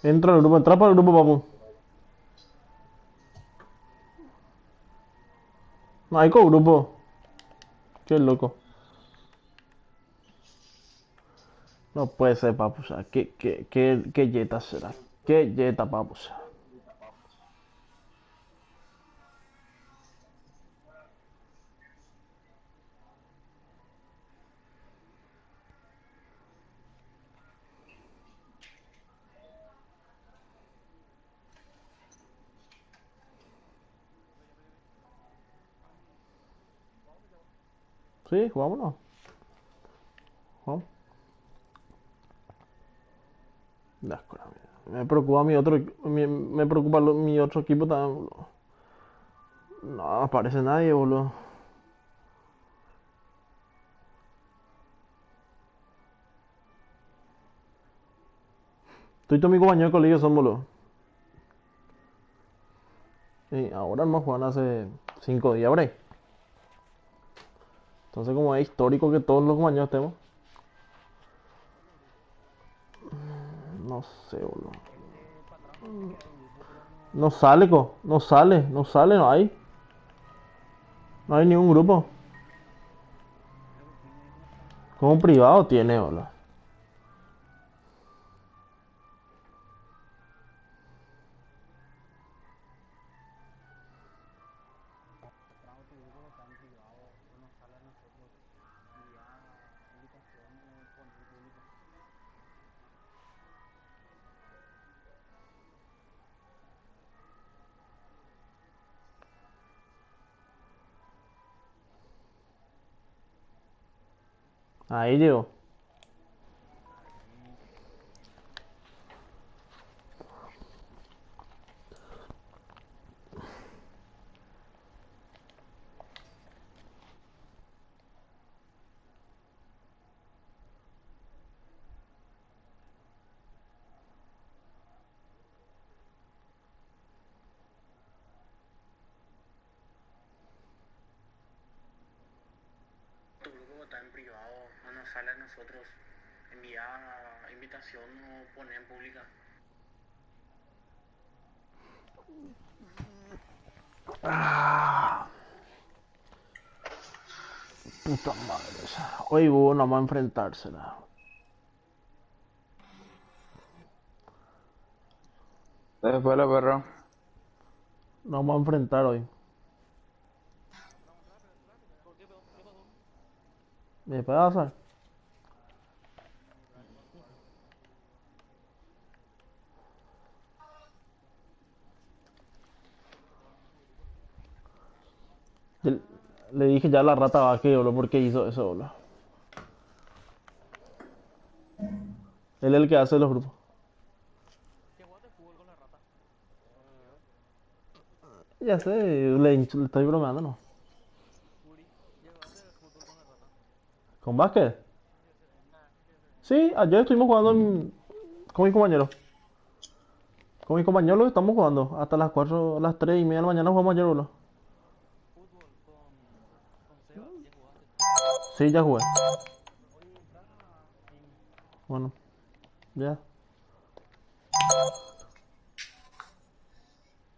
Entra para el grupo, papu. No hay co-grupo. Qué loco. No puede ser, papu. O sea, qué yeta será. Qué yeta, papu. O sea. Sí, jugámonos. Vamos. Asco, me preocupa mi otro. Me preocupa mi otro equipo también, boludo. No aparece nadie, boludo. Estoy todos mis compañeros de colegio son, boludo. Y ahora no juegan hace 5 días, por ahí. Entonces, como es histórico que todos los compañeros estemos. No sé, boludo. No sale, no sale, no hay. No hay ningún grupo. Como privado tiene, boludo. Ahí llegó. Tu grupo está en privado, no nos sale a nosotros. Envía invitación o poner en pública. Ah, puta madre. Hoy hubo no va a enfrentársela. Después la perro. No vamos a enfrentar hoy. ¿Me puede pasar? Le, le dije ya a la rata baje, boludo, ¿por qué hizo eso, boludo? Él es el que hace los grupos. Ya sé, le estoy bromeando, ¿no? ¿Con básquet? Sí, ayer estuvimos jugando con mis compañeros. Con mis compañeros lo que estamos jugando. Hasta las 4, las 3 y media de la mañana jugamos ayer, boludo. Sí, ya jugué. Bueno, ya.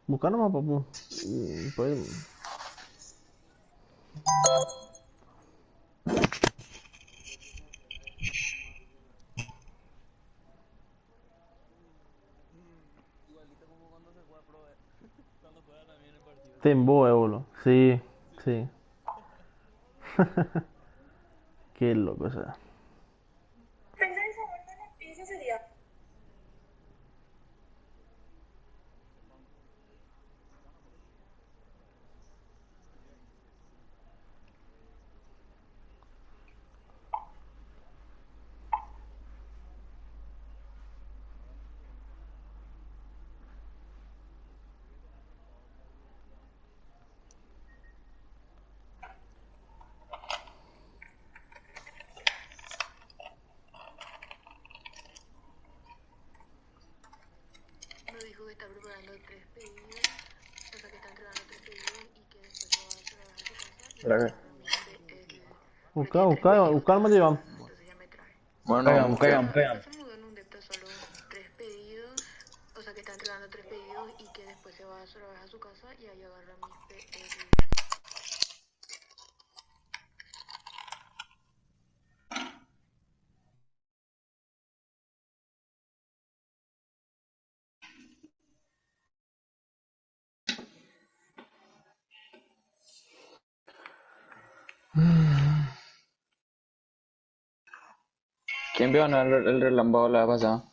Busca nomás, papu. Pues, te embobe, boludo. Sí, sí. Qué loco, o sea. Pensar el sabor de la pizza sería. Nos dijo que está preparando 3 pedidos, o sea que está entregando 3 pedidos y que después se va a trabajar a su casa y ¿Será mañana que? Busca, recibe tres busca, pedidos busca a el su llevan. casa, entonces ya me trae. Bueno, Pegan, busqué. pegan, pegan. Se mudó en un depto solo 3 pedidos que está entregando 3 pedidos y que después se va otra vez a su casa y ahí agarra ¿Quién vio no, el relámpago la vez pasada?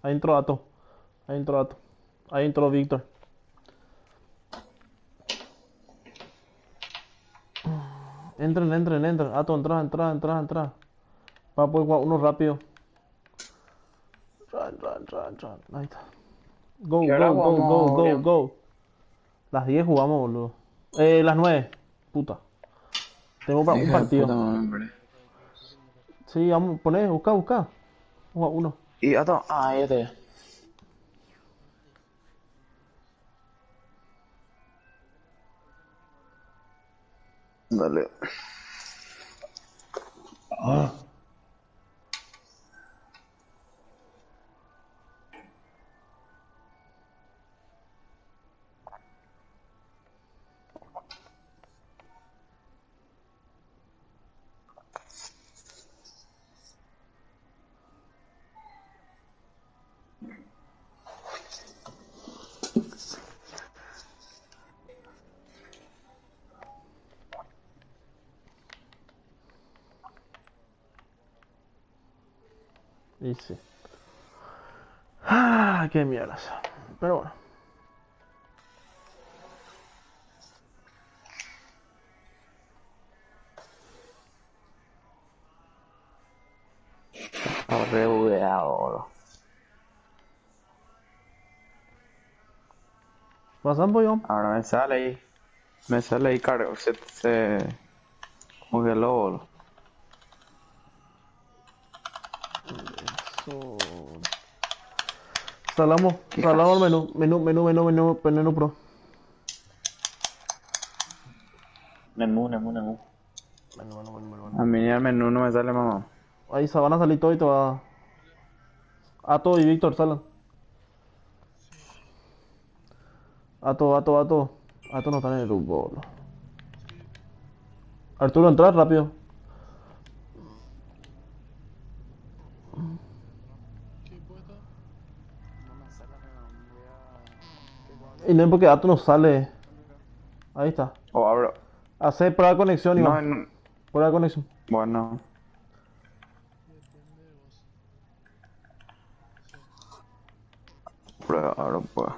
Ahí entró Ato. Ahí entró Ato. Ahí entró Víctor. Entren, entren, entren. Ato, entra, entra, entra, entra. Va a poder jugar uno rápido. Entra, entra, entra, entra. Ahí está. Go, ¿Qué hora go, go, go, jugamos, go, William? go. Las 10 jugamos, boludo. Las 9. Puta. Tengo para un Hija de puta partido. hombre. Sí, vamos, poné, busca, busca. Juega uno. Y Ato, ya te. Dale. Y sí. Ah, qué mierdas. Pero bueno. Está re bugueado, bro. ¿Pasan, pollo? Ahora me sale ahí. Me sale ahí, cargo. Se congeló, bro. Eso. Salamos, salamos el menú. Menú pro. Menú. Menú. A mí ni el menú no me sale, mamá. Ahí se van a salir todo y te va. Ato y Víctor salen. Ato. Ato no está en el grupo, bro. Arturo, entra rápido. Y no es porque Ato no sale. Ahí está. O abro. Hace prueba de conexión, No, Iván. Prueba de conexión. bueno. Prueba, ahora pues.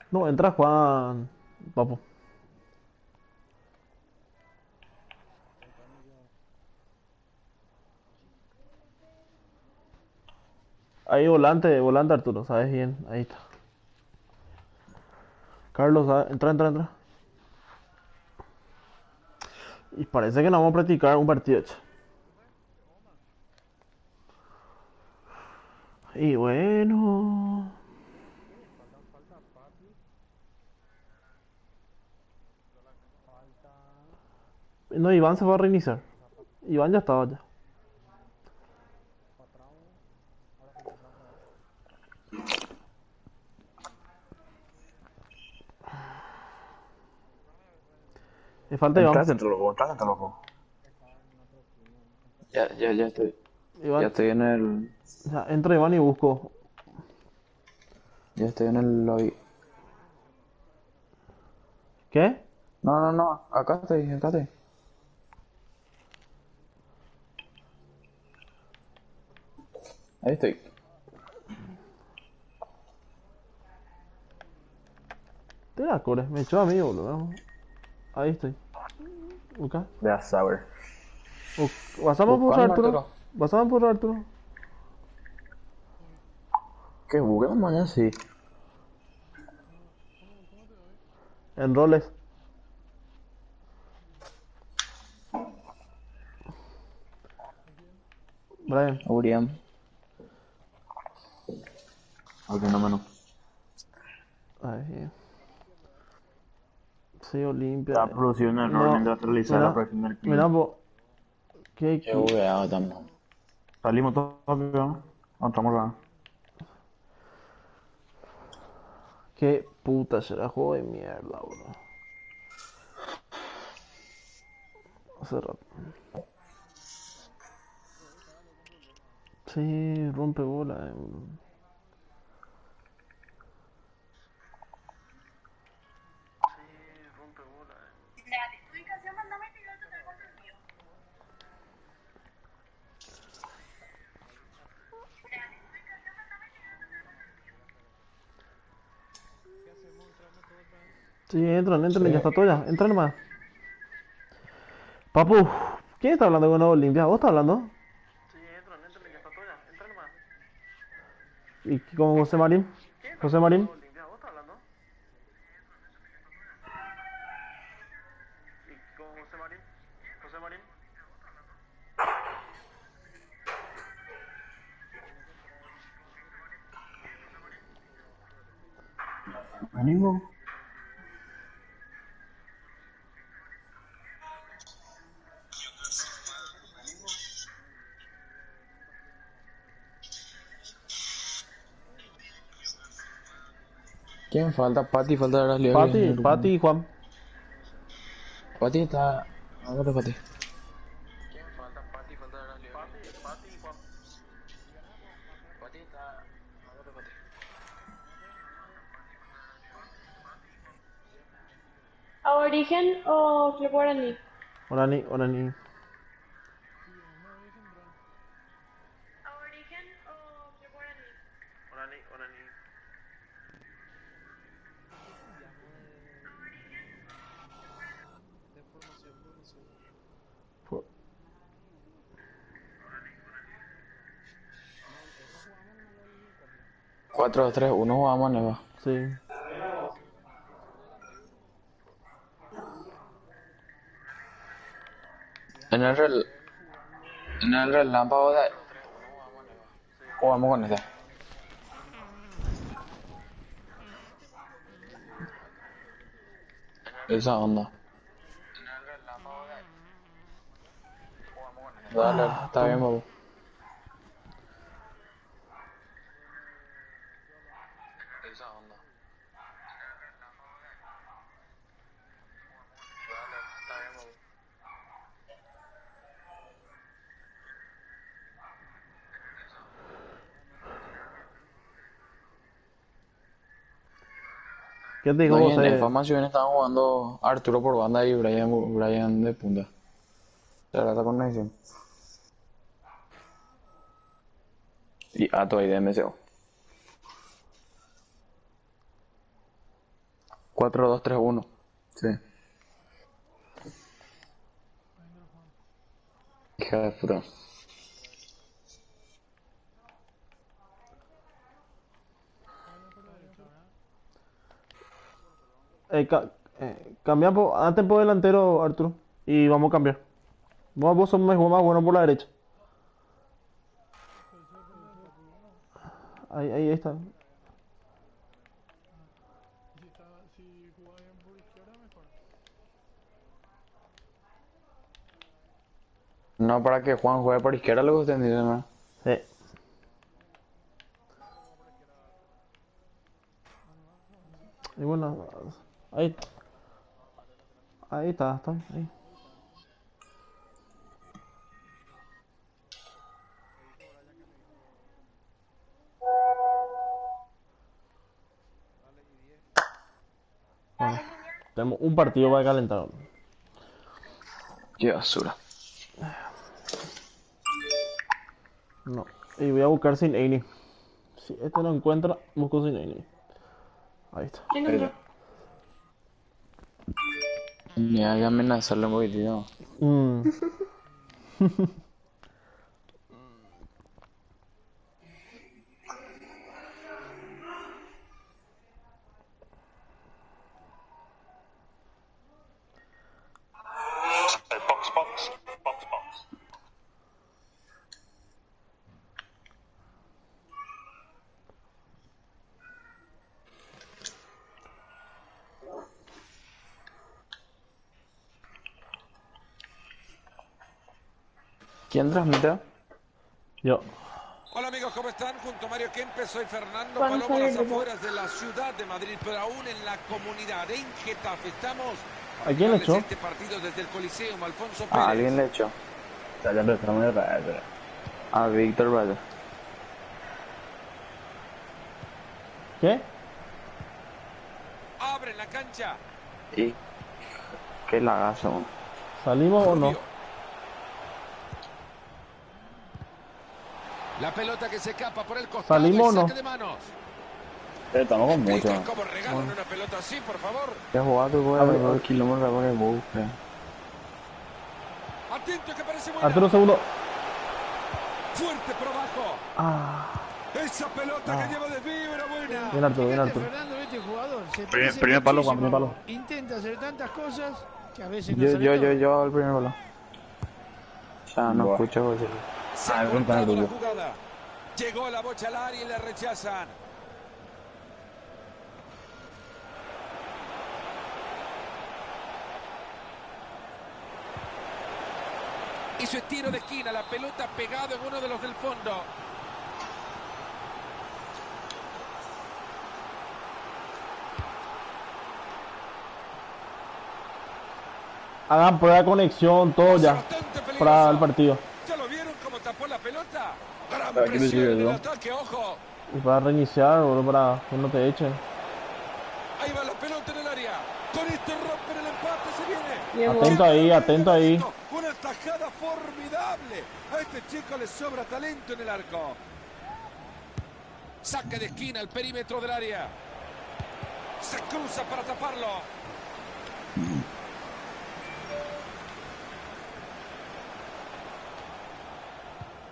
No, entra Juan. Papo. Ahí volante Arturo, sabes bien. Ahí está. Carlos, entra. Y parece que no vamos a practicar un partido hecho. Y bueno. No, Iván se va a reiniciar. Iván ya estaba ya. Le falta Iván. Entra centro, loco. Ya estoy. Ya Iván, estoy en el. ya, entra Iván y busco. Ya estoy en el lobby. ¿Qué? No. Acá estoy. Ahí estoy. Te la core, me echó a mí, boludo. Ahí estoy. Busca. Ya saber. ¿Vas a por Buscando Arturo? Arturo. ¿Vas a por Arturo? Que busquemos mañana sí. En roles. Brian. Uriam. Ok, no menos. Ay, sí, Olimpia. Está produciendo un error No, mientras realizar la mira, operación del mira, cliente. qué, Qué bugueado también. Salimos todos rápido, ¿no? No, estamos acá. qué puta será juego de mierda, bro. Hace rato. Sí, rompe bola. Dale, tu ubicación, mándame el video total con el mío. Sí, entran, Sí. entran, ya está todo ya. Entran nomás. Papu, ¿quién está hablando con Olimpia? ¿Vos estás hablando? ¿Y con José Marín? José Marín. Ánimo. ¿Quién falta? Pati, falta la liga que viene Pati, el grupo. Pati y Juan. Pati está. Hágale, Pati. ¿Aborigen o Club Guaraní? Orani, Orani. ¿Aborigen o Club Guaraní? Fu- 4-2-3-1 jugamos, Neva. Sí. En el, rel... en el relámpago de. Jugamos con esta. Esa onda. Dale, Ah, está bien, toma. babu. ¿Qué te dijo No, y en José? EFA más bien estaban jugando Arturo por banda y Brian de punta. Se trata con conexión. Y Ato ahí de MCO. 4-2-3-1. Sí. Hija de puta. Cambiamos, antes por delantero, Arturo. Y vamos a cambiar. Vos sos más bueno por la derecha. Ahí está. No para que Juan juegue por izquierda, lo que usted entiende, ¿no? Sí. Y bueno, ahí, ahí está ahí. Bueno, tenemos un partido para calentar. Qué basura. No. Y voy a buscar sin Aini. Si este no encuentra, busco sin Aini. Ahí está. Ahí está. Ni hay que amenazarle un poquitito. Mm. ¿Quién transmite? Yo. Hola amigos, ¿cómo están? Junto a Mario Kempes, soy Fernando Juan Palomo, a las Javier, afueras de la ciudad de Madrid, pero aún en la comunidad, en Getafe. Estamos ¿A quién le echó? este partido desde el Coliseum, Alfonso A Pérez. alguien le echó. Ya empezamos de raíz. A Víctor Valle. ¿Qué? Abre la cancha. Y... qué lagazo. ¿Salimos o no? Rubio. La pelota que se escapa por el costado. ¿Salimos y o no? saque de manos. Estamos con mucho. Explican cómo regalan una pelota así, por favor. Ya jugado, güey, Abre, 2 kilómetros por el busque. Atento que parece buena. Arturo, segundo. Fuerte por abajo. Ah, Esa pelota que lleva desvío era buena. bien Arturo, bien Arturo. Fernando, este jugador se Primer parece palo, Juan, muchísimo. primer palo. Intenta hacer tantas cosas que a veces no sale todo. Yo, al primer balón. Ya no Buah. escucho, güey. Se ha Ah, es un cortado penal, la Rubio. jugada. Llegó la bocha al área y la rechazan. Y su tiro de esquina, la pelota pegada en uno de los del fondo. Hagan prueba de conexión, todo ya. Bastante peligroso. Para el partido. ¿Ya lo vieron cómo tapó la pelota? Gran Pero aquí me presión sigue, en el ¿no? ataque, ojo. Y para reiniciar, boludo, para que no te echen. Ahí va la pelota en el área. Con esto rompen el empate, se viene. Bien, Atento ahí, atento ahí. Una tajada formidable. A este chico le sobra talento en el arco. Saque de esquina al perímetro del área. Se cruza para taparlo.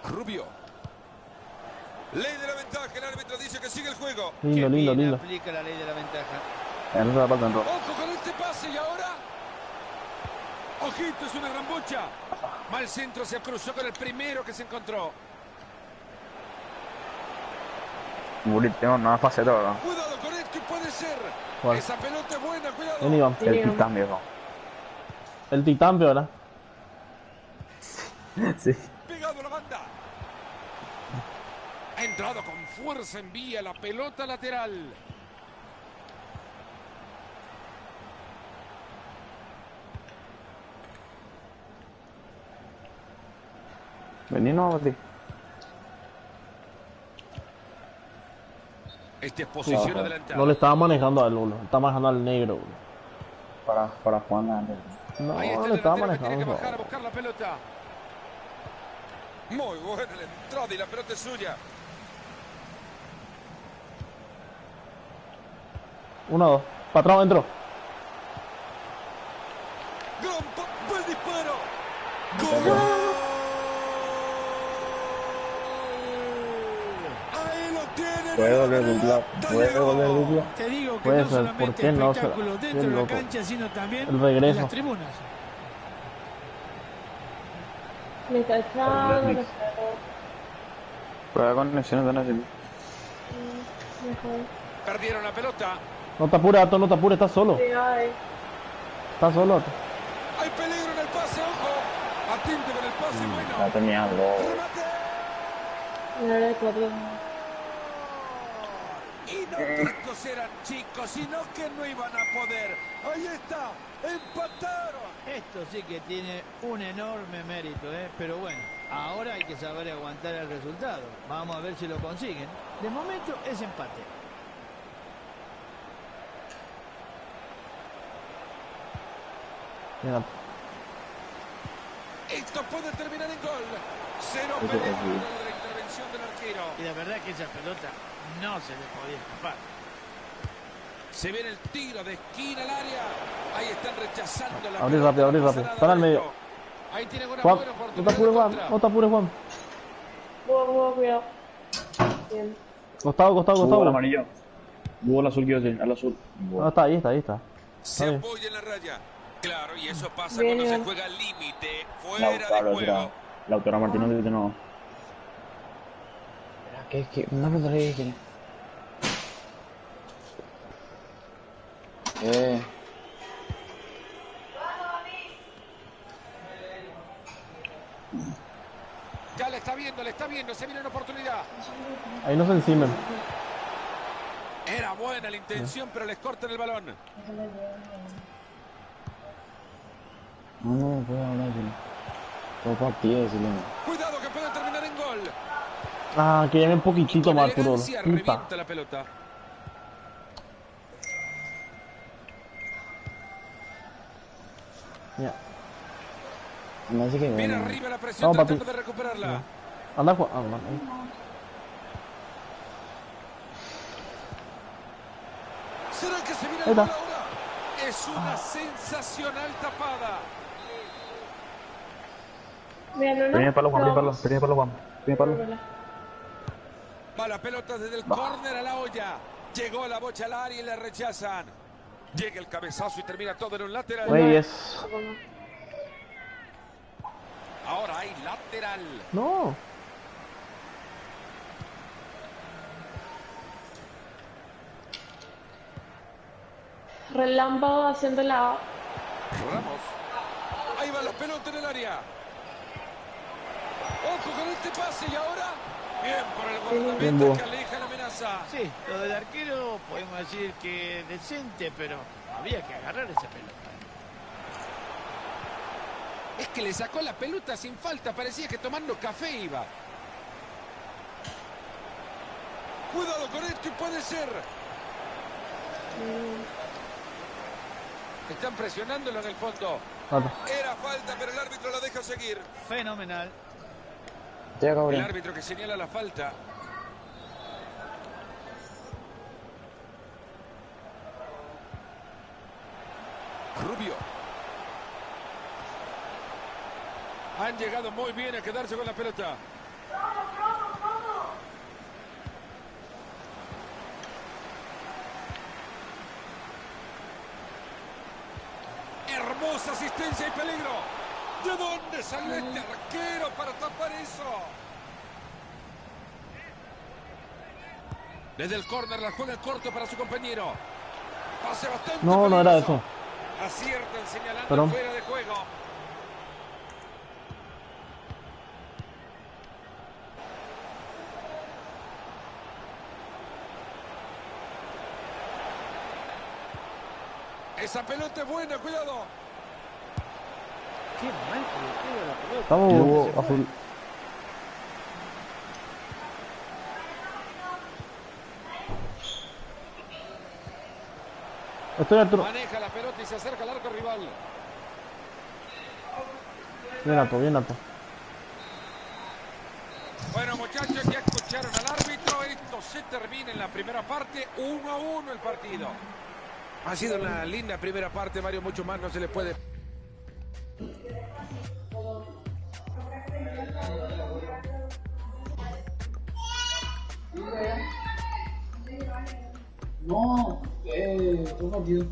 Rubio. Ley de la ventaja. El árbitro dice que sigue el juego. Lindo, lindo, lindo. Aplica la ley de la ventaja. En esa parte entró. Ojo con este pase y ahora. Ojito, es una gran bocha. Mal centro, se cruzó con el primero que se encontró. Muri, tengo nada faceta, ¿verdad? Cuidado con esto y puede ser. ¿Cuál? Esa pelota es buena, cuidado. Ven, Iván. El titán, viejo. El titán, ¿verdad? Sí. Pegado a la banda. Ha entrado con fuerza, envía la pelota lateral. Vení, no, Bati. Esta es posición adelantada. No le estaba manejando a él, boludo. Está manejando al negro, boludo. Para Juan antes. No, Ahí está le el estaba delantero que tiene que manejando. bajar a buscar la pelota. Muy buena la entrada y la pelota es suya. 1-2. Patrón, adentro. Buen disparo. ¡Gol! Ahí lo tienen. Puede volver dupla. Puede volver dupla. Te digo que Puede no ser, solamente ¿por qué no? espectáculo Qué dentro de la loco. cancha, sino también El regreso. en las tribunas. Me está echando. Mix. Prueba de conexión, están haciendo. Mejor. Perdieron la pelota. No te apures, Ato, no te apures, estás solo. Sí, ay. Estás solo, Ato. Hay peligro en el pase, ojo. Atento con el pase, Está bueno. terminando. Remate. Me da de cuatro. Y no tantos eran chicos, sino que no iban a poder. Ahí está, empataron. Esto sí que tiene un enorme mérito, pero bueno, ahora hay que saber aguantar el resultado. Vamos a ver si lo consiguen. De momento es empate. Mira, Esto puede terminar en gol. Cero peligro de la intervención del arquero. Y la verdad que esa pelota no se le podía escapar. Se viene el tiro de esquina al área. Ahí están rechazando la Abrí pelota, rápido, abrí no pasa rápido. nada Están al de medio. esto. Ahí tiene una Juan, buena no te oportunidad apures, de Juan. contra. No te apures, Juan. Cuidado. Bien. Costado, costado, Hugo al costado. amarillo. Hugo al azul, quiero decir. Al azul. No, está ahí, está ahí, está. Se bien. apoya en la raya. Claro, y eso pasa Bien, cuando se bien. juega al límite, fuera de Lautaro, juego. Lautaro Martínez dice no. ¿Qué? Una pregunta que quiere. le está viendo, se viene una oportunidad. Ahí no se encimen. Era buena la intención, pero les cortan el balón. No, puedo hablar, sí. Todo partido, sí, Cuidado que puede terminar en gol. Ah, que llame un Y poquitito con más, Arturo. elegancia Puta. revienta la pelota. Mira. No, así que Viene bueno. arriba la presión, No, papi. tratando de recuperarla. Anda, Juan. Ah, man, ahí. ¿Será que se viene Ahí el gol está. ahora? Es una sensacional tapada. Mira, no, no. Primer palo, Juan, Vamos. primer palo, Juan. Primer palo. Va la pelota desde el córner a la olla. Llegó la bocha al área y la rechazan. Llega el cabezazo y termina todo en un lateral. Güey, es. Ahora hay lateral. No. Relámpago haciendo la... Ramos. Ahí va la pelota en el área. Ojo con este pase y ahora. Bien por el Bien, guardameta vos. que aleja la amenaza. Sí, lo del arquero podemos decir que decente, pero había que agarrar esa pelota. Es que le sacó la pelota sin falta. Parecía que tomando café iba. Cuidado con esto y puede ser. Están presionándolo en el fondo. Nada. Era falta, pero el árbitro la deja seguir. Fenomenal. Ya acabó, El bien. árbitro que señala la falta. Rubio. Han llegado muy bien a quedarse con la pelota. Hermosa asistencia y peligro. ¿De dónde salió este arquero para tapar eso? Desde el córner la juega corto para su compañero. Pase bastante No, no era peligroso. eso. Aciertan señalando Perdón. fuera de juego. Esa pelota es buena, cuidado. Qué mal que le pega la pelota. Estamos. Hubo azul. Estoy Arturo. Maneja la pelota y se acerca al arco rival. Bien alto, bien alto. Bueno, muchachos, ya escucharon al árbitro. Esto se termina en la primera parte. 1-1 el partido. Ha sido una linda primera parte, Mario. Mucho más no se le puede. No, todo partido.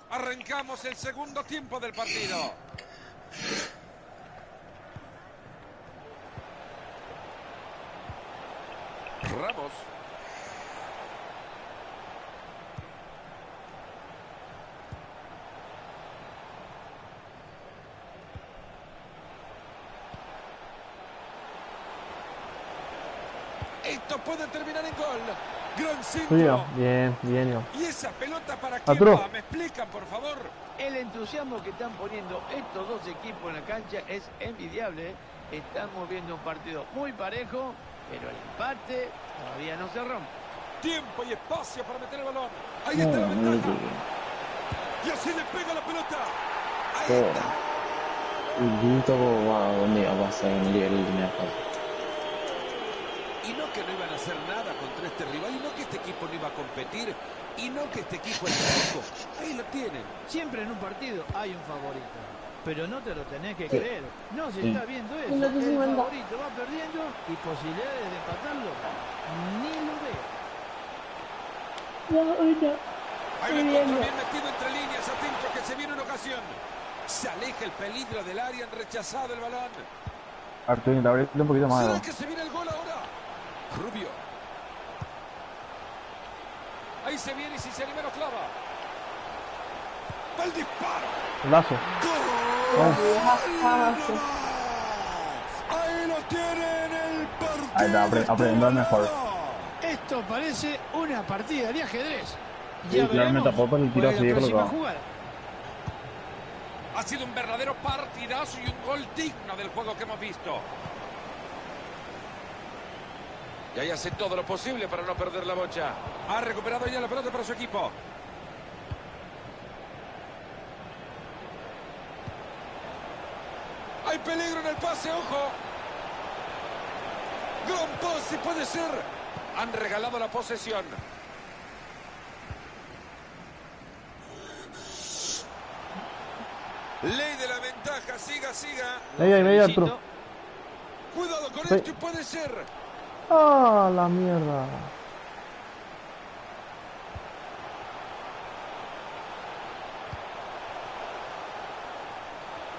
Arrancamos el segundo tiempo del partido. Ramos. Esto puede terminar en gol. Gran Suyo. centro. Bien, bien, yo. ¿Y esa pelota para quién Arturo. va? ¿Me explican, por favor? El entusiasmo que están poniendo estos dos equipos en la cancha es envidiable. Estamos viendo un partido muy parejo, pero el empate todavía no se rompe. Tiempo y espacio para meter el balón. Ahí está la ventaja. Y así le pega la pelota. Ahí está. Dito va donde va a pasar en el nivel de línea de pase. Y no que no iban a hacer nada contra este rival, y no que este equipo no iba a competir, y no que este equipo era chico. Ahí lo tienen. Siempre en un partido hay un favorito. pero no te lo tenés que Sí. creer. No se Sí. está viendo eso. Minuto El 50. favorito va perdiendo y posibilidades de empatarlo ni lo veo. Ya, ahorita. Ahí Muy lo bien. encuentra bien metido entre líneas, atento que se viene una ocasión. Se aleja el peligro del área, han rechazado el balón. Arturo, intenta abrirle un poquito más. ¿Será Evo. que se viene el gol ahora? Rubio. Ahí se viene y si se anima lo clava. ¡Va el disparo! Lazo. Bajazo. Ahí lo tienen el partido. Ahí está, aprendiendo al mejor. Esto parece una partida de ajedrez. Sí, claro, me tapó por el tiro cuál es así la próxima colocado. jugada. Ha sido un verdadero partidazo y un gol digno del juego que hemos visto. Y ahí hace todo lo posible para no perder la bocha. Ha recuperado ya la pelota para su equipo. Hay peligro en el pase, ojo. Gran pase puede ser. Han regalado la posesión. Ley de la ventaja, siga, siga. Media, Felicito. Arturo. Cuidado con Sí. esto y puede ser. Ah, la mierda.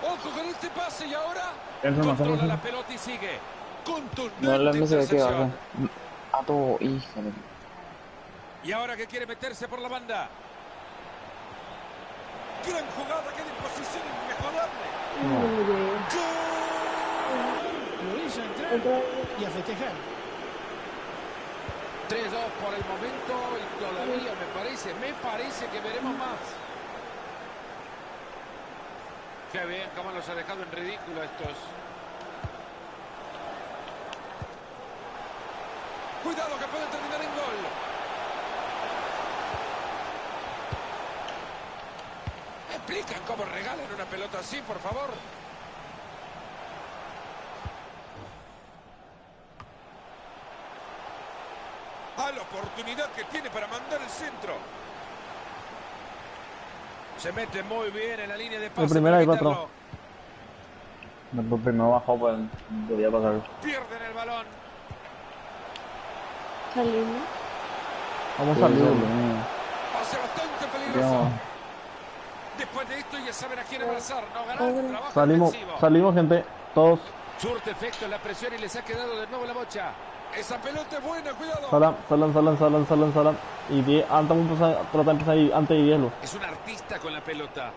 Ojo con este pase y ahora Enzo, más controla la abajo. pelota y sigue. Contundente No le se ve que baja. intercepción. A todo, híjole. Y ahora que quiere meterse por la banda. Gran jugada, queda en posición inmejorable. Lo hizo entrar y a festejar. 3-2 por el momento y todavía me parece que veremos más. Qué bien, cómo los ha dejado en ridículo estos. Cuidado que puede terminar en gol. ¿Explican cómo regalan una pelota así, por favor? A la oportunidad que tiene para mandar el centro. Se mete muy bien en la línea de pase. primera para y cuatro. quitarlo. No, primero bajó, pues podía pasar. Pierden el balón. Salimos. Vamos a Sí, salir. sí, Pase bastante peligroso. Digamos, Después de esto ya saben a quién abrazar. No ganar. Trabajo Salimos, defensivo. salimos, gente. Todos. Surte efecto en la presión y les ha quedado de nuevo la bocha. Esa pelota es buena, cuidado. Salam. Y 10, antes trata de empezar ahí, antes de 10 lo. Es un artista con la pelota.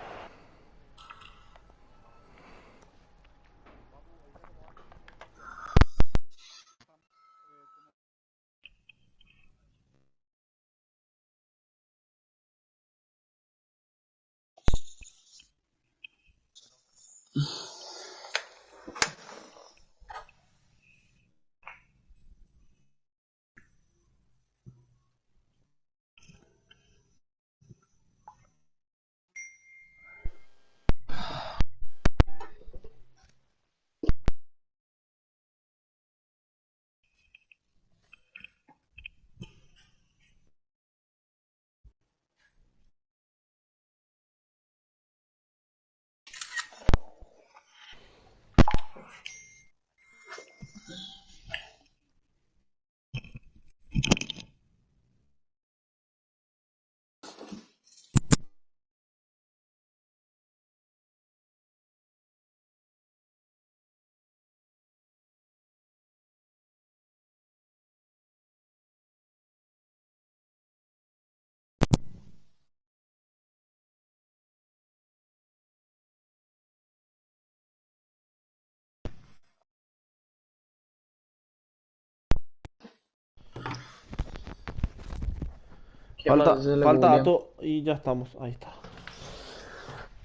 ¿Qué Falta, pasa? Se le falta buguea. Ato y ya estamos. Ahí está.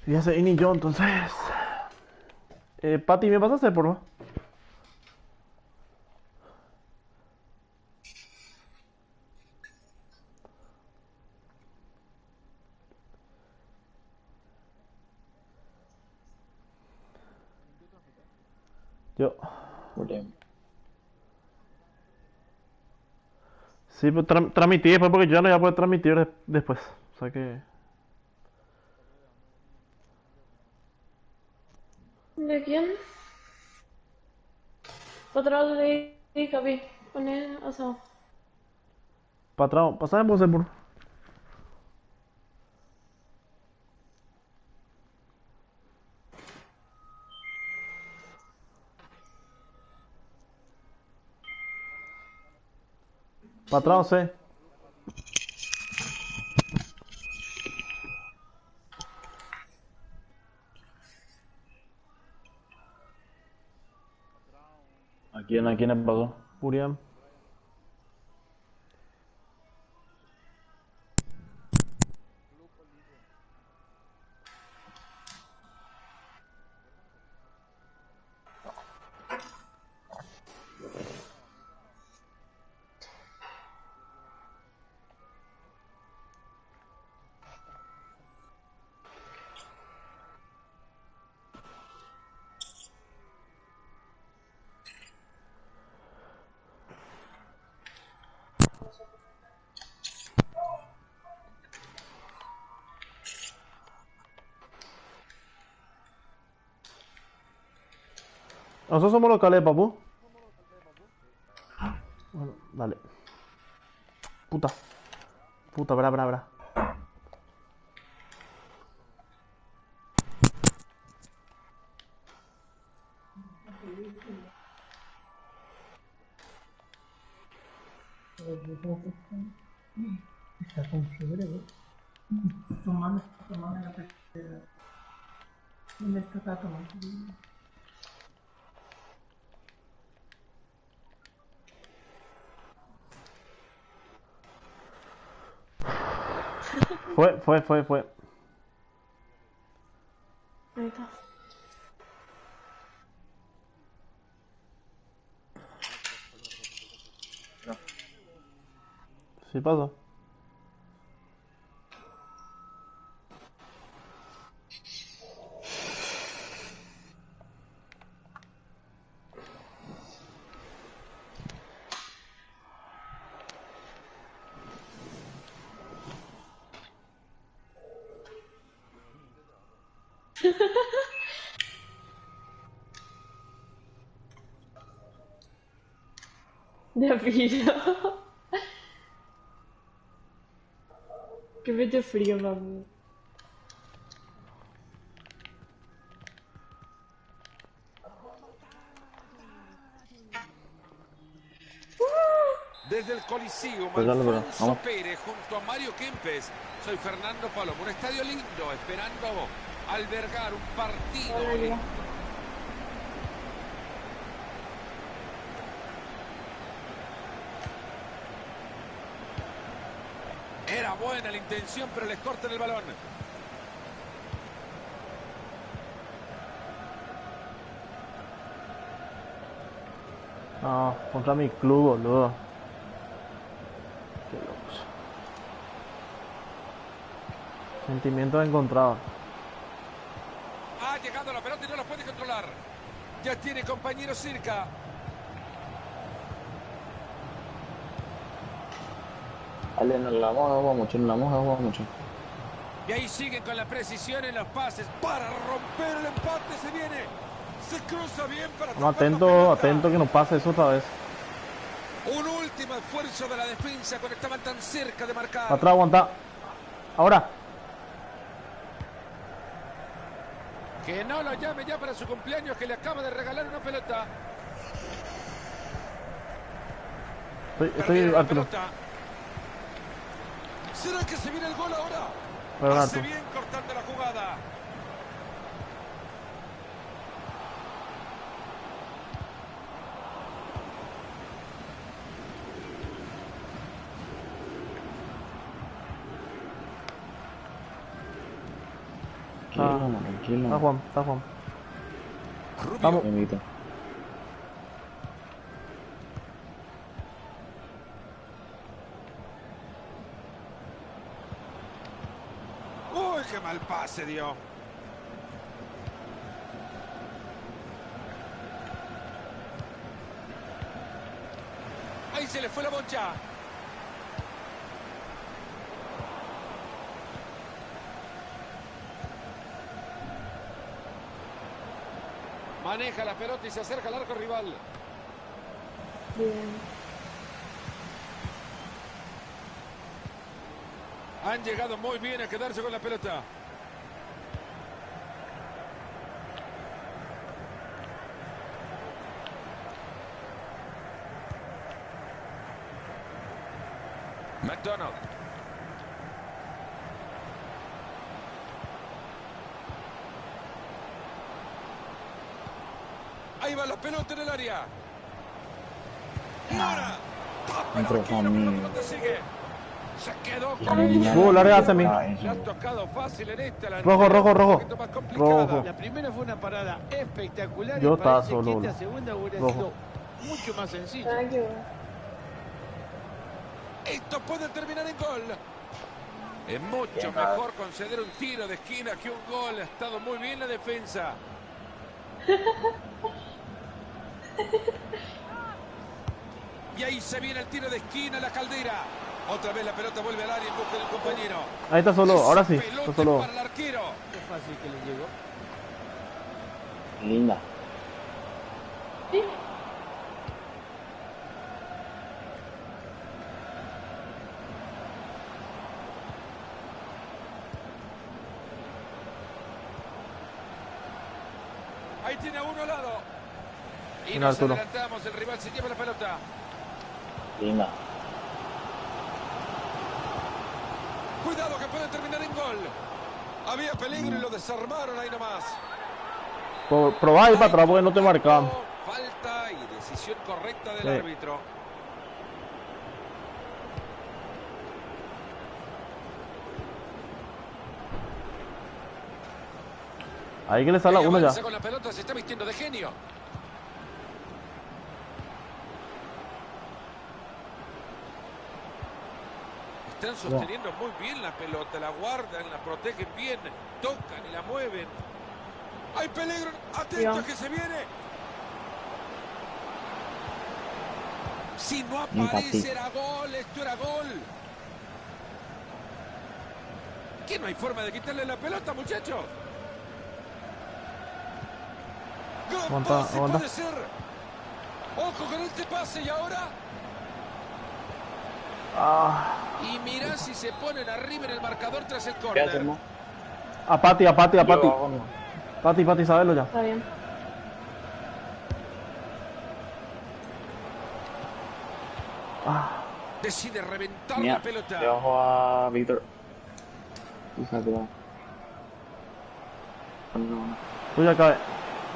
Fíjese, y ni yo, entonces. Pati, ¿me vas a hacer, por favor? Yo. Buguea. Sí, pues transmití después porque yo ya no voy a poder transmitir después. O sea que. ¿De quién? Patrón de Capi. Pone asado. Patrón, pasame por favor. Patrón, sí. ¿A quién le pasó? Puriam. Nosotros somos locales, papu. Bueno, dale. Puta. Puta, bra, bra, bra. Está con fiebre, ¿eh? Tomando la tercera. ¿Dónde está tomando? Fue. Ahí está. Sí pasó. De frío. Que mete frío, papu. Desde el Coliseo, Pues dale, bro, Alfonso vamos. Pérez junto a Mario Kempes. Soy Fernando Palomo. Un estadio lindo, esperando albergar un partido Hola, lindo. Lila. Era buena la intención, pero les cortan el balón. No, contra mi club, boludo. Qué locos. Sentimientos encontrados. Ha llegado la pelota y no la puede controlar. Ya tiene compañero cerca. Dale, no la vamos a jugar mucho, no la vamos a jugar mucho. Y ahí siguen con la precisión en los pases. Para romper el empate se viene. Se cruza bien para Vamos, tapar la pelota. atento que nos pase eso otra vez. Un último esfuerzo de la defensa cuando estaban tan cerca de marcar. Para atrás, aguanta. Ahora. Que no lo llame ya para su cumpleaños, que le acaba de regalar una pelota. Estoy Perdieron la Arturo. pelota. ¿Será que se viene el gol ahora? Perdón, Hace Arturo. bien cortando la jugada. Tranquilo. Está Juan. Rubio. Vamos. Invito. Uy, qué mal pase dio. Ahí se le fue la bocha. Maneja la pelota y se acerca al arco rival. Bien. Han llegado muy bien a quedarse con la pelota. McDonald. Ahí va la pelota en el área. Y ahora. Entró conmigo. Se quedó con Larga semi. Le ha tocado fácil en esta. La Rojo, rojo, rojo. un poquito más complicada. Rojo. La primera fue una parada espectacular. Yo y parece estaba que solo. esta segunda hubiera Rojo. sido mucho más sencilla. Thank you. Esto puede terminar en gol. Es mucho mejor conceder un tiro de esquina que un gol. Ha estado muy bien la defensa. Y ahí se viene el tiro de esquina, la Caldera. Otra vez la pelota vuelve al área en busca del compañero. Ahí está solo, ahora sí. Pelota Está solo. para el arquero. Qué fácil que le llegó. Linda. Ahí tiene a uno al lado. Y Bien, nos Arturo. adelantamos. El rival se lleva la pelota. Linda. Cuidado que puede terminar en gol. Había peligro y lo desarmaron ahí nomás. Probá ahí para atrás porque no te marcaban. Falta y decisión correcta del Sí. árbitro. Ahí que le sale a uno ya. Avanza con la pelota, se está vistiendo de genio. Están sosteniendo muy bien la pelota, la guardan, la protegen bien, tocan y la mueven. ¡Hay peligro! ¡Atento que se viene! Si no aparece era gol, esto era gol. ¿Qué no hay forma de quitarle la pelota, muchachos? Gran Aguanta, pase aguanta. puede ser. Ojo con este pase y ahora. Ah, Y mira si se ponen arriba en el marcador tras el ¿Qué córner. hacemos? a Pati, a Pati, a Pati. Yo, vámonos. Pati, Pati, sabelo ya. Está bien. Ah, Decide reventar Mira, la pelota. le bajo a Víctor. Fíjate, va. No. tuya cabe.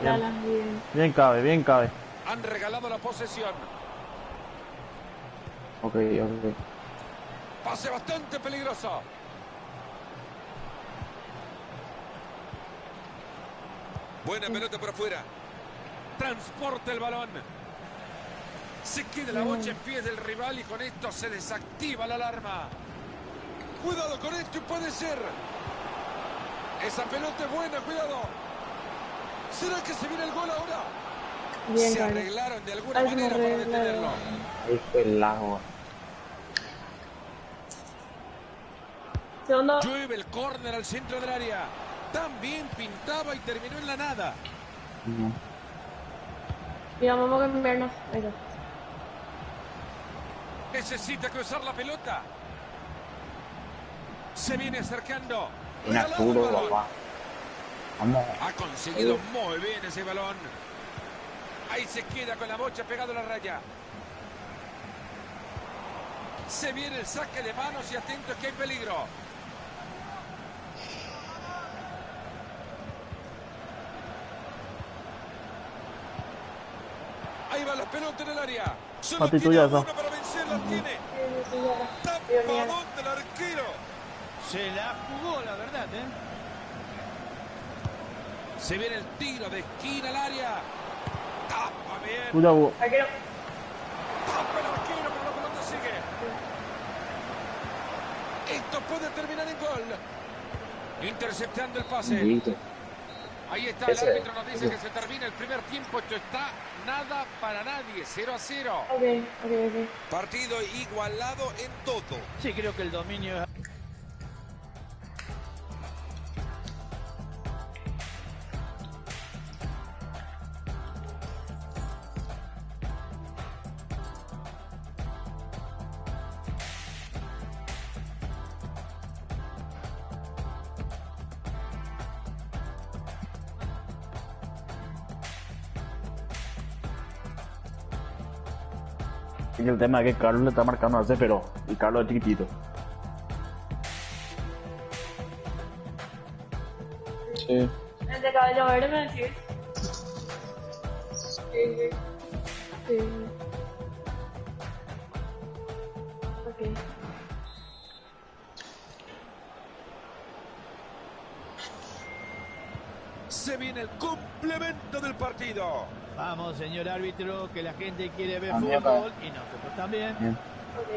Dale, Bien, bien. bien cabe, bien cabe. Han regalado la posesión. Ok, ok. Pase bastante peligroso. Buena pelota por afuera. Transporta el balón. Se queda la bocha en pies del rival y con esto se desactiva la alarma. Cuidado con esto y puede ser. Esa pelota es buena, cuidado. ¿Será que se viene el gol ahora? Bien, Se Carlos. arreglaron de alguna Ay, manera me para arreglaron. detenerlo. Ahí fue el lago. Segundo. Llueve el córner al centro del área. También pintaba y terminó en la nada. No. Mira, vamos a cambiarnos. Ahí está. Necesita cruzar la pelota. Se viene acercando. Un Regalado el Arturo, balón. papá. Vamos. Ha conseguido muy bien ese balón. Ahí se queda con la bocha pegado a la raya. Se viene el saque de manos y atentos que hay peligro. Ahí va la pelota en el área. Solo Pati, tiene tuya uno esa. para vencerla. Tiene Bien, bien. tapadón del arquero. Se la jugó, la verdad, ¿eh? Se viene el tiro de esquina al área. Tapa bien. Tuya, Hugo. Arquero. Tapa el arquero, pero la pelota sigue. Esto puede terminar en gol. Interceptando el pase. Víctor. Ahí está, el Ese, árbitro nos dice ese. que se termina el primer tiempo. Esto está nada para nadie. 0-0. Ok, ok, ok. Partido igualado en todo. Sí, creo que el dominio es Y el tema es que Carlos le está marcando a ese, pero y Carlos es chiquitito. Sí. El de cabello verde me decís. Sí. Sí. Ok. Se viene el complemento del partido. Vamos, señor árbitro, que la gente quiere ver También, fútbol y nosotros también. Bien. Ok.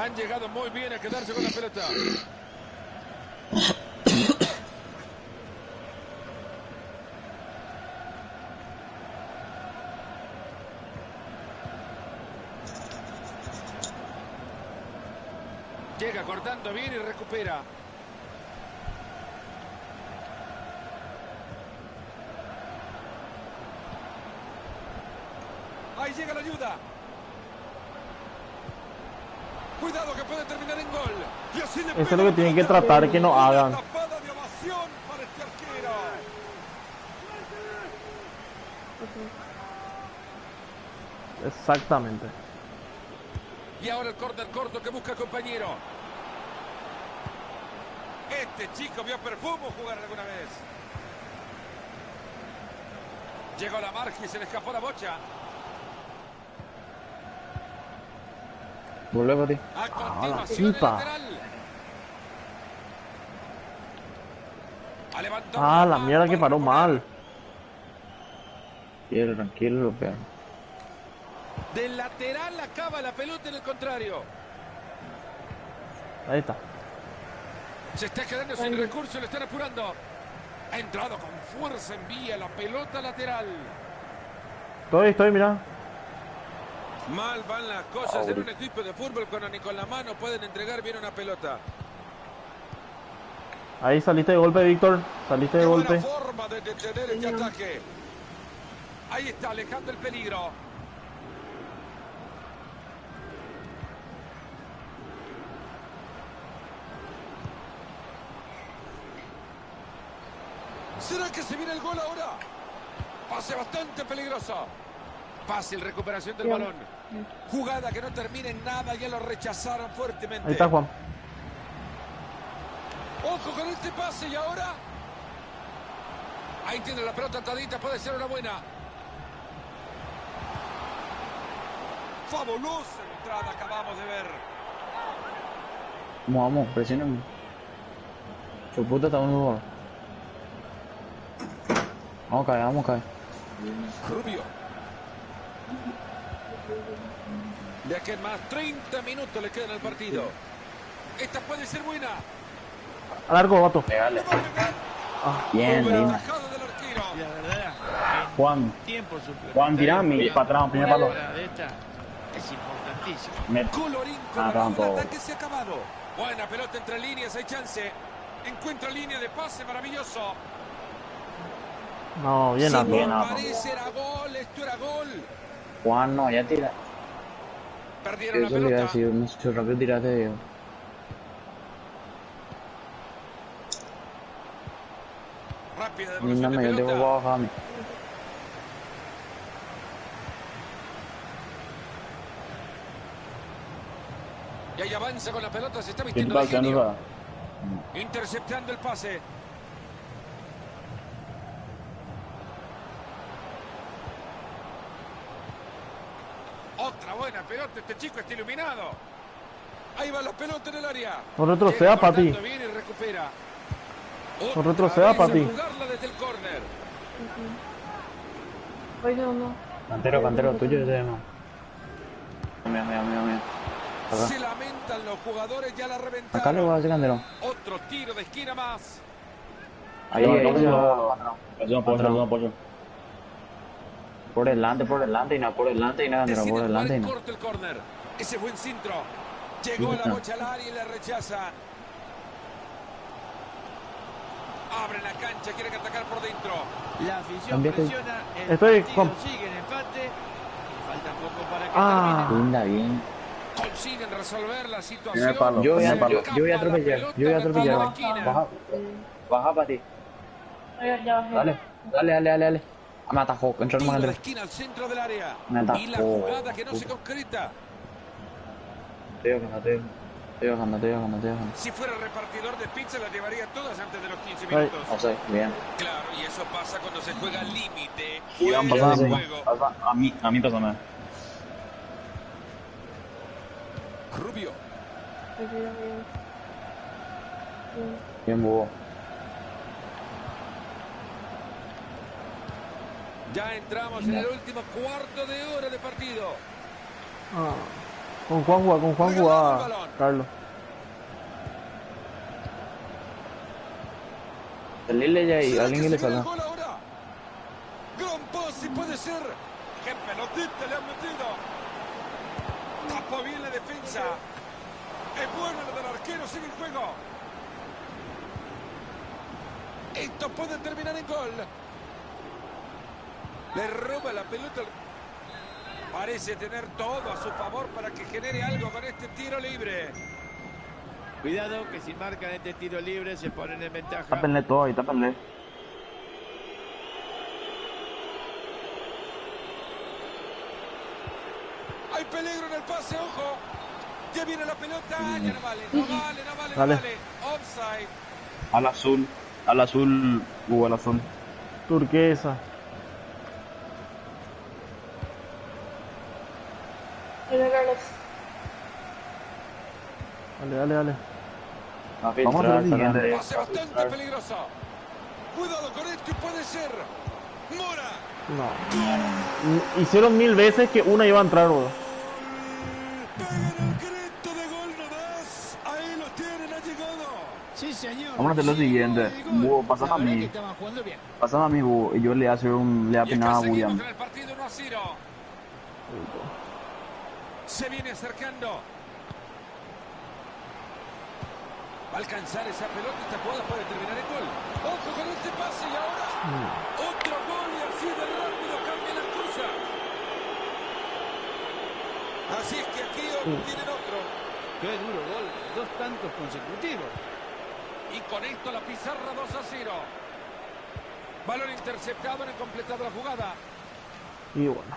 Han llegado muy bien a quedarse con la pelota. Llega cortando bien y recupera. Ahí llega la ayuda. Cuidado que puede terminar en gol. Y así le Eso es lo que tienen que tratar que no hagan. tapada de ovación para este arquero. Exactamente. Y ahora el córner corto que busca compañero. Este chico vio a Perfumo jugar alguna vez. Llegó a la marca y se le escapó la bocha. Vuelve para ti. A continuación la el chipa. lateral. A levantar Ah, la mano mierda que para paró reponer. mal. Tranquilo, tranquilo, lo pegan. Del lateral acaba la pelota en el contrario. Ahí está. Se está quedando sin recurso, le están apurando. Ha entrado con fuerza, envía la pelota lateral. Estoy, mira. Mal van las cosas en un equipo de fútbol cuando ni con la mano pueden entregar bien una pelota. Ahí saliste de golpe, Víctor. Saliste de Qué buena golpe. forma de detener este ataque. Ahí está, alejando el peligro. ¿Será que se viene el gol ahora? Pase bastante peligroso. Fácil recuperación del balón. Jugada que no termina en nada, ya lo rechazaron fuertemente. Ahí está Juan. Ojo con este pase y ahora. Ahí tiene la pelota atadita, puede ser una buena. Fabulosa entrada acabamos de ver. Vamos, presioname. Su puta está muy bueno. Vamos a caer, vamos a caer. Rubio. De aquí en más 30 minutos le quedan al partido. Esta puede ser buena. A largo, vato. Pégale. Bien, Buena bien. atajada del arquero. La verdad, Juan. en tiempo suplementario, Juan, tirame. Para atrás, primer palo. de esta es importantísimo. Colorín Ah, colorado, el tampoco. ataque se ha acabado. Buena pelota entre líneas, hay chance. Encuentra línea de pase, maravilloso. No, bien, Si Arno. bien, no Arno. parece era gol, esto era gol. Juan, no, ya tira. Perdieron la Eso le iba a pelota. decir, mucho rápido tiraste, Diego. Rápida devolución Mírame, de yo tengo que pelota. bajarme. Y ahí avanza con la pelota, se está ¿Qué te vistiendo de pasa, genio. Nusa? Interceptando el pase. Otra buena pelota, este chico está iluminado. Ahí va la pelota en el área. No retroceda, Llega Pati. cortando bien y recupera. No retroceda, Otra vez Pati. a jugarla desde el córner. Voy segundo. Cantero, tuyo ese no. Mira. Acá. Se lamentan los jugadores, ya la Acá le reventaron. voy a hacer cantero. Otro tiro de esquina más. Ahí, No, ahí, no, se no. va. Eso no apoyo, eso no apoyo. Por delante y nada, por delante y nada, cantero, Decide por jugar delante y en nada. corto el córner. Ese buen centro. Llegó la bocha al área y la rechaza. Abre la cancha, quieren atacar por dentro. La afición Cámbiate. presiona, el Estoy partido con- sigue en empate. Falta poco para que Ah. termine. Linda, bien. Consiguen resolver la situación. Primer palo. Yo voy a Primer palo. atropellar, yo voy a atropellar. Baja. Baja para ti. Ya bajé. Dale. Me atajó, entró en Tiro más a la adentro. esquina al centro del área. Me Y la atajó. jugada que no se concreta. Estoy bajando. Si fuera repartidor de pizza las llevaría todas antes de los 15 Ahí. minutos. No sé, bien. Claro, y eso pasa cuando se juega al límite. Julián, Fuera pasa a de mí. juego. A mí pásame. Rubio. Aquí también. Bien, búho. Ya entramos en el último cuarto de hora de partido. Ah, con Juan jugaba, Carlos. Salirle ya y ¿Será alguien que que le se viene el salga. gol ahora? Gran pase puede ser. ¡Qué pelotita le han metido! Tapó bien la defensa. Es bueno lo del arquero, sigue el juego. Esto puede terminar en gol. Le roba la pelota. Parece tener todo a su favor para que genere algo con este tiro libre. Cuidado que si marcan este tiro libre se ponen en ventaja. Tápenle todo ahí, tápenle. Hay peligro en el pase, ojo. Ya viene la pelota. Ya no vale, no vale, no vale, no Dale. vale. Offside. Al azul, al azul. Turquesa. Mira, Carlos. Dale. Vamos a hacer el siguiente. Pase bastante peligroso. Cuidado con esto y puede ser. Mora. No. Hicieron 1000 veces que una iba a entrar, bro. Pegan el grito de gol nomás. Ahí lo tienen, ha llegado. Sí, señor. Vamos a hacer lo siguiente. El gol. Búho, pásame La a verdad mí. que estaban jugando bien. Pásame a mí, búho, y yo le voy a hacer le voy a Y penar acá a seguimos William. con el partido 1-0. Se viene acercando. Va a alcanzar esa pelota. Esta jugada puede terminar en gol. Ojo con este pase y ahora otro gol y así de rápido cambia la cosa. Así es que aquí obtienen otro. Qué duro gol. 2 tantos consecutivos. Y con esto la pizarra 2-0. Balón interceptado, no han completado la jugada. Y bueno.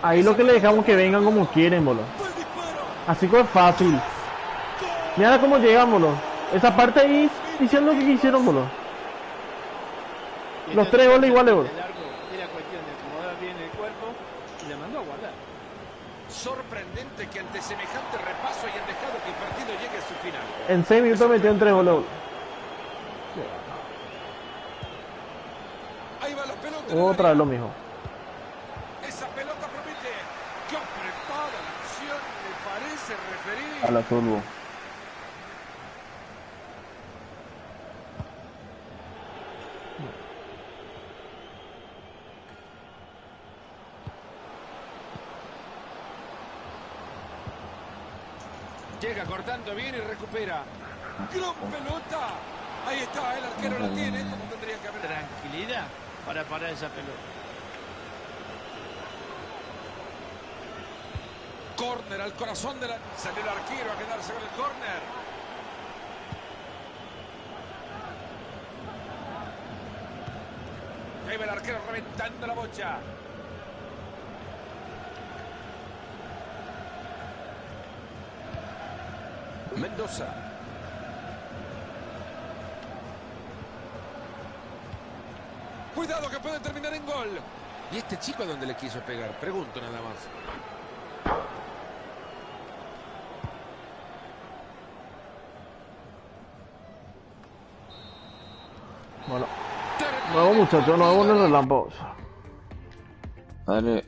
Ahí lo que le dejamos que vengan como quieren, boludo. Buen disparo. Así que es fácil. Mira cómo llegan, boludo. Esa parte ahí hicieron lo que quisieron, boludo. Y Los este 3 goles iguales, de boludo. largo era cuestión de acomodar bien el cuerpo y la mandó a guardar. Sorprendente que ante semejante repaso hayan dejado que el partido llegue a su final. En 6 minutos metió en 3 goles, boludo. Ahí va la pelota. en el Otra vez área. lo mismo. Esa pelota promete. Qué apretada la acción, me parece, referir. Al azul, búho. Llega cortando bien y recupera. ¡Gran pelota! Ahí está, el arquero la tiene, como tendría que haber. Tranquilidad para parar esa pelota. Córner al corazón de la... Salió el arquero a quedarse con el córner. Ahí va el arquero reventando la bocha. Mendoza. Cuidado que puede terminar en gol. ¿Y este chico a dónde le quiso pegar? Pregunto nada más. Bueno. Nuevo muchachos, nuevo en el relámpago. Dale.